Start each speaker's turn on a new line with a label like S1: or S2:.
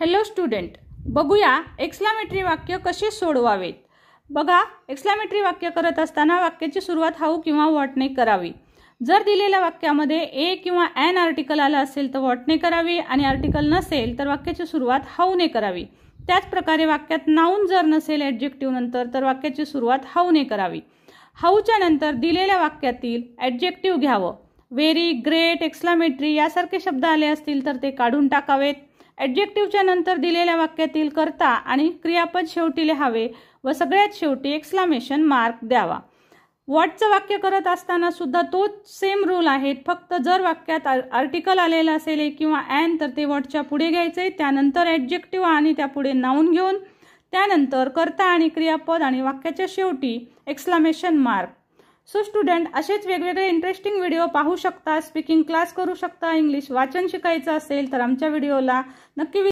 S1: Hello student, बघूया exclamatory वाक्य कसे सोडवावेत। बघा, एक्सक्लामेटरी वाक्य करत असताना वाक्याची सुरुवात हाऊ किंवा व्हॉटने करावी। जर दिलेल्या वाक्यामध्ये ए किंवा एन आर्टिकल आला असेल तर व्हॉटने करावी आणि आर्टिकल नसेल तर वाक्याची सुरुवात हाऊने करावी। त्याच प्रकारे वाक्यात नाउन जर नसेल ॲडजेक्टिव्ह नंतर तर वाक्याची सुरुवात हाऊने करावी। हाऊच्या नंतर दिलेल्या वाक्यातील ॲडजेक्टिव्ह घ्यावं। व्हेरी, ग्रेट, एक्सक्लामेटरी यासारखे शब्द आले असतील तर ते काढून टाकावेत। ॲडजेक्टिव्हच्या नंतर दिलेल्या वाक्यातील कर्ता आणि क्रियापद शेवटी लिहावे व सगळ्यात शेवटी एक्सक्लामेशन मार्क द्यावा। व्हॉटचं वाक्य करत असताना सुद्धा तोच सेम रूल आहेत, फक्त जर वाक्यात आर्टिकल आलेला असेल ए किंवा एन तर ते व्हॉटच्या पुढे घ्यायचे, त्यानंतर ॲडजेक्टिव्ह आणि त्यापुढे नाउन घेऊन त्यानंतर कर्ता आणि क्रियापद आणि वाक्याच्या शेवटी एक्सक्लामेशन मार्क। सो स्टुडंट, असेच वेगवेगळे इंटरेस्टिंग व्हिडिओ पाहू शकता, स्पीकिंग क्लास करू शकता, इंग्लिश वाचन शिकायचं असेल तर आमच्या व्हिडिओला नक्की